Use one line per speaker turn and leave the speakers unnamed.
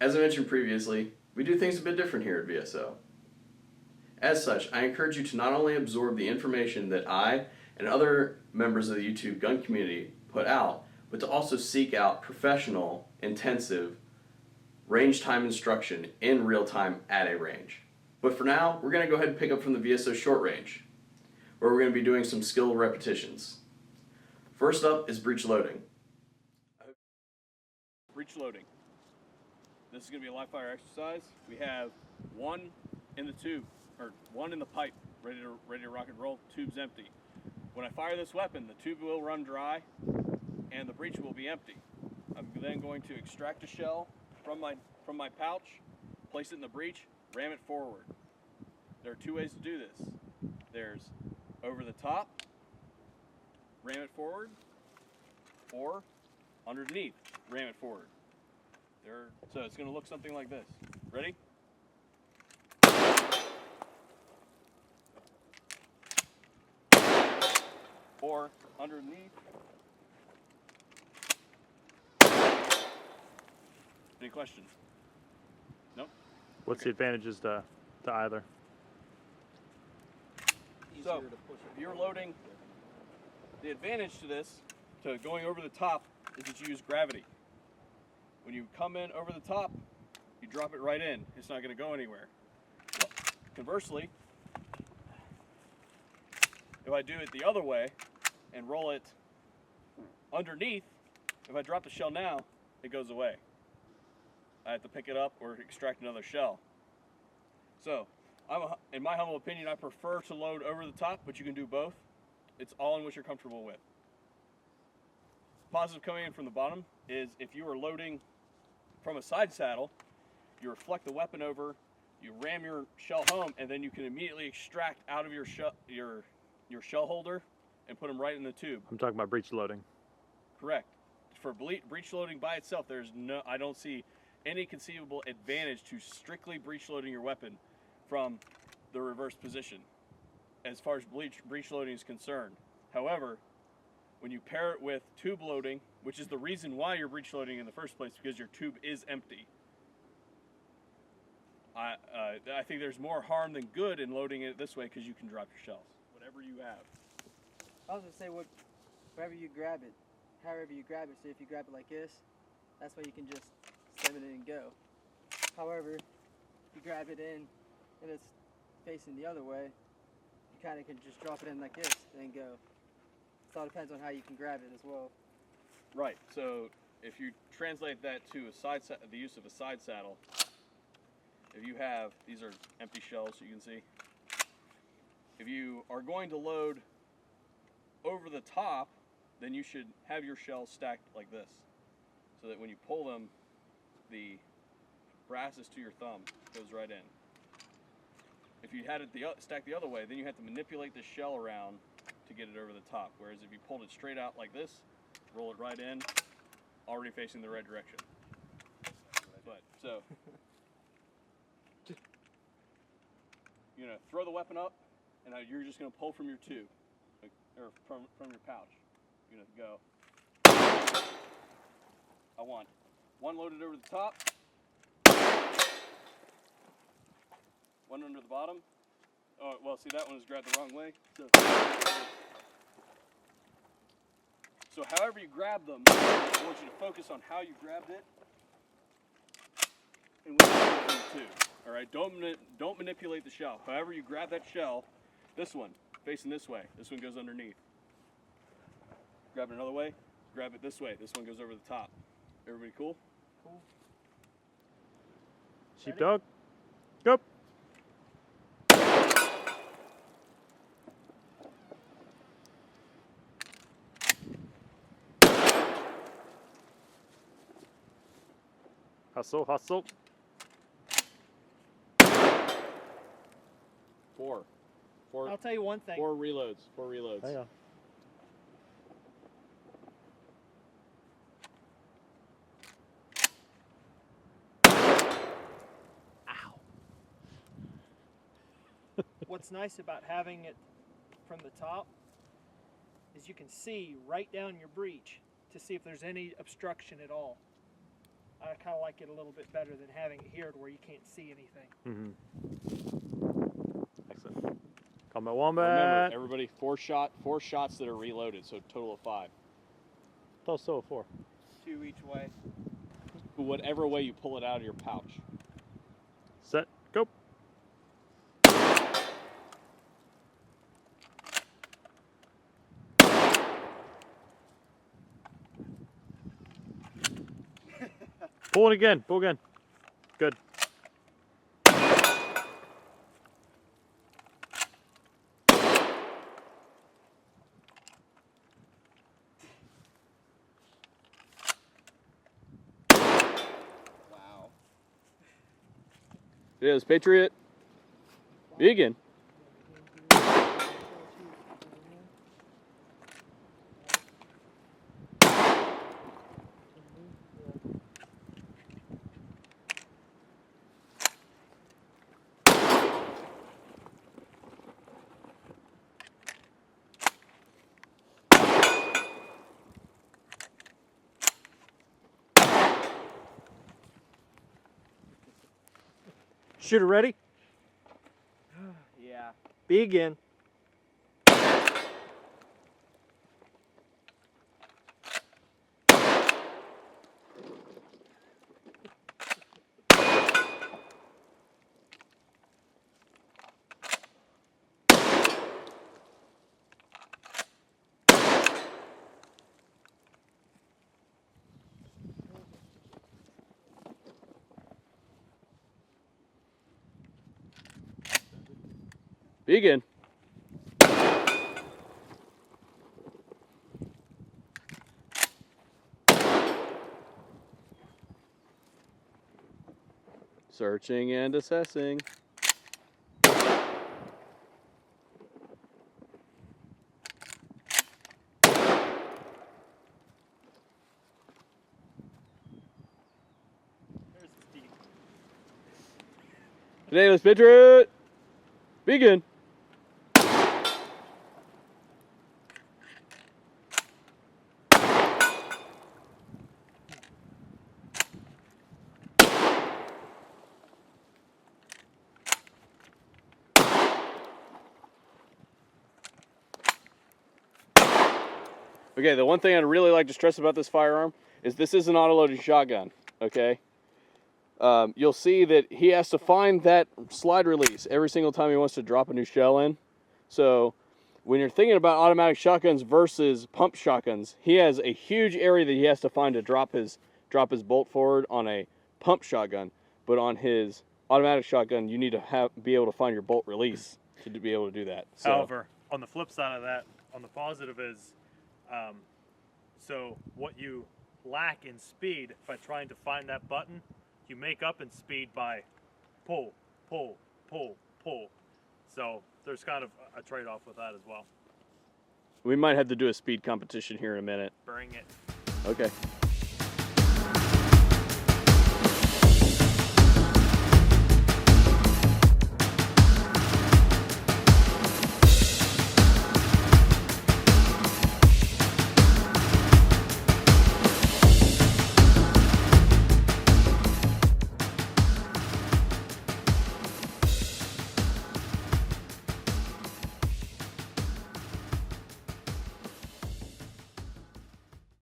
As I mentioned previously, we do things a bit different here at VSO. As such, I encourage you to not only absorb the information that I and other members of the YouTube gun community put out, but to also seek out professional, intensive, range time instruction in real time at a range. But for now, we're going to go ahead and pick up from the VSO short range, where we're going to be doing some skill repetitions. First up is breech loading.
Breech loading. This is going to be a live fire exercise. We have one in the tube, or one in the pipe, ready to rock and roll. Tube's empty. When I fire this weapon, the tube will run dry and the breech will be empty. I'm then going to extract a shell from my pouch, place it in the breech, ram it forward. There are two ways to do this. There's over the top, ram it forward, or underneath, ram it forward. So it's going to look something like this. Ready? Or underneath. Any questions? No?
What's the advantages to either?
So, if you're loading, the advantage to this, to going over the top, is that you use gravity. When you come in over the top, you drop it right in. It's not going to go anywhere. Conversely, if I do it the other way and roll it underneath, if I drop the shell now, it goes away. I have to pick it up or extract another shell. So, in my humble opinion, I prefer to load over the top, but you can do both. It's all in what you're comfortable with. Positive coming in from the bottom is if you are loading from a side saddle, you reflect the weapon over, you ram your shell home, and then you can immediately extract out of your shell holder and put them right in the tube.
I'm talking about breech loading.
Correct. For breech loading by itself, I don't see any conceivable advantage to strictly breech loading your weapon from the reverse position as far as breech loading is concerned. However, when you pair it with tube loading, which is the reason why you're breech loading in the first place, because your tube is empty, I think there's more harm than good in loading it this way because you can drop your shells, whatever you have.
I was going to say, wherever you grab it, however you grab it, so if you grab it like this, that's why you can just stem it in and go. However, if you grab it in and it's facing the other way, you kind of can just drop it in like this and go. It all depends on how you can grab it as well.
Right, so if you translate that to the use of a side saddle, if you have, these are empty shells you can see. If you are going to load over the top, then you should have your shells stacked like this, so that when you pull them, the brasses to your thumb goes right in. If you had it stacked the other way, then you have to manipulate the shell around to get it over the top. Whereas if you pulled it straight out like this, roll it right in, already facing the right direction. But so, you're gonna throw the weapon up, and you're just gonna pull from your tube, or from your pouch. You're gonna go. I want one loaded over the top, one under the bottom. Oh, well, see, that one is grabbed the wrong way. So however you grab them, I want you to focus on how you grabbed it and what you put in the tube. All right, don't manipulate the shell. However you grab that shell, this one facing this way, this one goes underneath. Grab it another way, grab it this way, this one goes over the top. Everybody cool?
Cool.
Sheepdog, go. Hustle, hustle.
Four.
I'll tell you one thing.
Four reloads.
Hang on.
What's nice about having it from the top is you can see right down your breech to see if there's any obstruction at all. I kind of like it a little bit better than having it here to where you can't see anything.
Excellent. Combat
Remember,
Wombat.
everybody, four shots that are reloaded, so total of 5.
Also 4.
2 each way.
Whatever way you pull it out of your pouch.
Set. Go. Pull it again. Pull again. Good.
Wow.
It is Patriot. Begin.
Shooter ready?
Yeah.
Begin.
Begin. Searching and assessing.
There's the deep.
Potatoes, Patriot. Begin. Okay, the one thing I'd really like to stress about this firearm is this is an autoloaded shotgun, okay? You'll see that he has to find that slide release every single time he wants to drop a new shell in. So when you're thinking about automatic shotguns versus pump shotguns, he has a huge area that he has to find to drop his bolt forward on a pump shotgun. But on his automatic shotgun, you need to be able to find your bolt release to be able to do that. So,
However, on the flip side of that, on the positive is, so what you lack in speed by trying to find that button, you make up in speed by pull, pull, pull, pull. So there's kind of a trade-off with that as well.
we might have to do a speed competition here in a minute.
Bring it.
Okay.